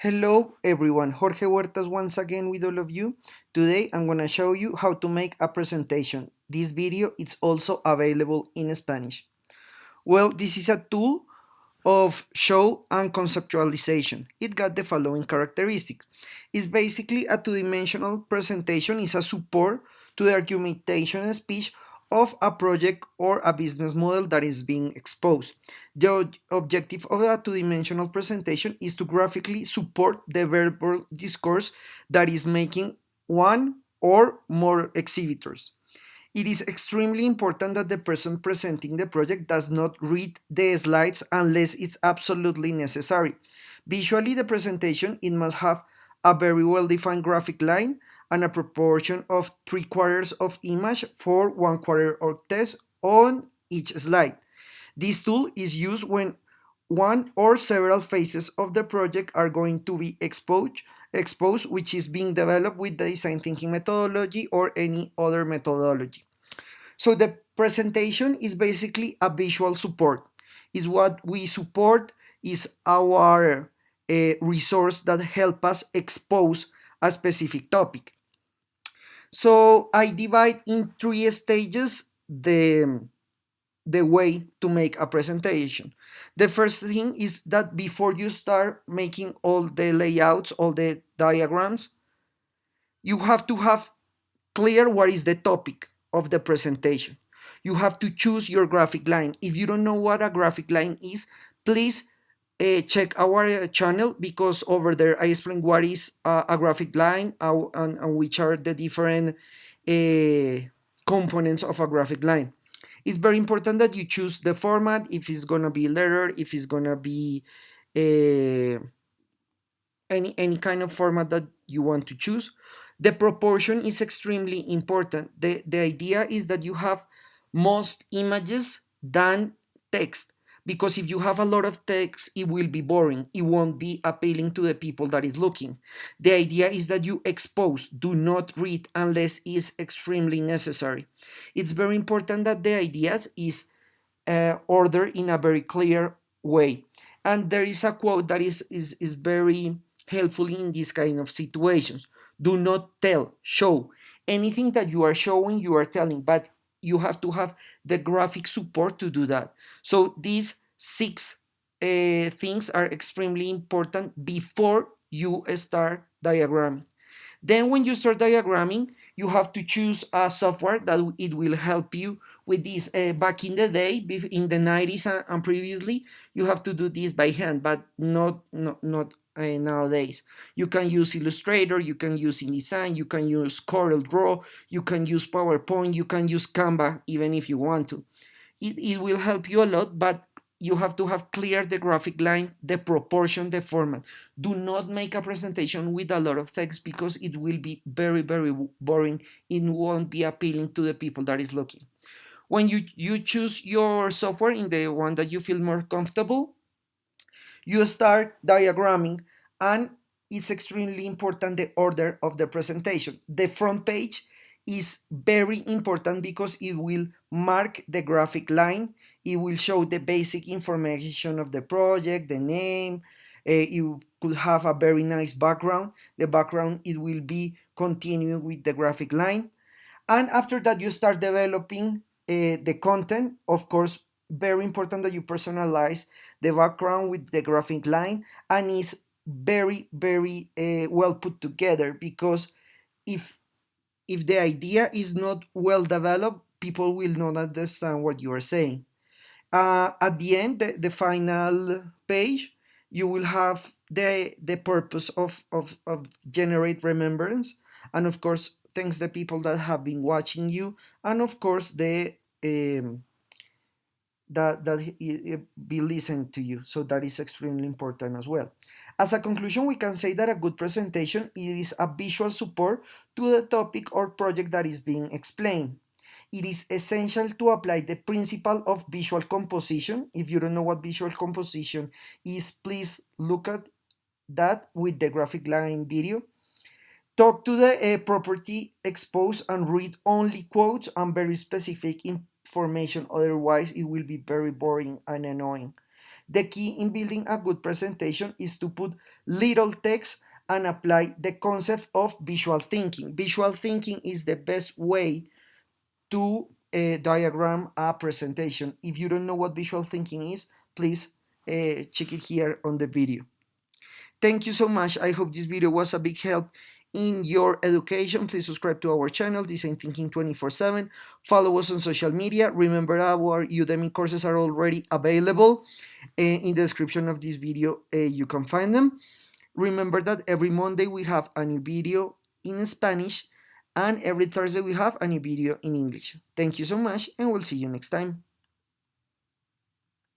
Hello everyone, Jorge Huertas once again with all of you. Today I'm gonna show you how to make a presentation. This video is also available in Spanish. Well, this is a tool of show and conceptualization. It got the following characteristics. It's basically a two-dimensional presentation, is a support to the argumentation speech of a project or a business model that is being exposed. The objective of a two-dimensional presentation is to graphically support the verbal discourse that is making one or more exhibitors. It is extremely important that the person presenting the project does not read the slides unless it's absolutely necessary. Visually, the presentation it must have a very well-defined graphic line and a proportion of 3/4 of image for 1/4 of text on each slide. This tool is used when one or several phases of the project are going to be exposed, which is being developed with the design thinking methodology or any other methodology. So the presentation is basically a visual support. Is what we support is our resource that help us expose a specific topic. So I divide in three stages the way to make a presentation. The first thing is that before you start making all the layouts, all the diagrams, you have to have clear what is the topic of the presentation. You have to choose your graphic line. If you don't know what a graphic line is, please check our channel, because over there I explain what is a graphic line and which are the different components of a graphic line. It's very important that you choose the format, if it's gonna be letter, if it's gonna be uh, any kind of format that you want to choose. The proportion is extremely important. The idea is that you have most images than text, because if you have a lot of text it will be boring, it won't be appealing to the people that is looking. The idea is that you expose, do not read unless it's extremely necessary. It's very important that the ideas is ordered in a very clear way. And there is a quote that is very helpful in these kind of situations. Do not tell, show. Anything that you are showing, you are telling, but you have to have the graphic support to do that. So these six things are extremely important before you start diagramming. Then when you start diagramming, you have to choose a software that it will help you with this. Back in the day, in the 90s and previously, you have to do this by hand, but not nowadays. You can use Illustrator, you can use InDesign, you can use Corel Draw, you can use PowerPoint, you can use Canva, even if you want to. It will help you a lot, but you have to have clear the graphic line, the proportion, the format. Do not make a presentation with a lot of text, because it will be very, very boring. It won't be appealing to the people that is looking. When you choose your software in the one that you feel more comfortable, you start diagramming, and it's extremely important the order of the presentation. The front page is very important because it will mark the graphic line, it will show the basic information of the project, the name. You could have a very nice background. The background it will be continuing with the graphic line, and after that you start developing the content. Of course, very important that you personalize the background with the graphic line, and is very, very well put together, because if if the idea is not well developed, people will not understand what you are saying. At the end, the final page, you will have the purpose of generate remembrance, and of course thanks the people that have been watching you, and of course the that be listened to you. So that is extremely important as well. As a conclusion, we can say that a good presentation is a visual support to the topic or project that is being explained. It is essential to apply the principle of visual composition. If you don't know what visual composition is, please look at that with the graphic line video. Talk to the property, expose and read only quotes and very specific information, otherwise it will be very boring and annoying. The key in building a good presentation is to put little text and apply the concept of visual thinking. Visual thinking is the best way to diagram a presentation. If you don't know what visual thinking is, please check it here on the video. Thank you so much. I hope this video was a big help in your education. Please subscribe to our channel, Design Thinking 24/7. Follow us on social media. Remember, our Udemy courses are already available. In the description of this video, you can find them. Remember that every Monday we have a new video in Spanish, and every Thursday we have a new video in English. Thank you so much, and we'll see you next time.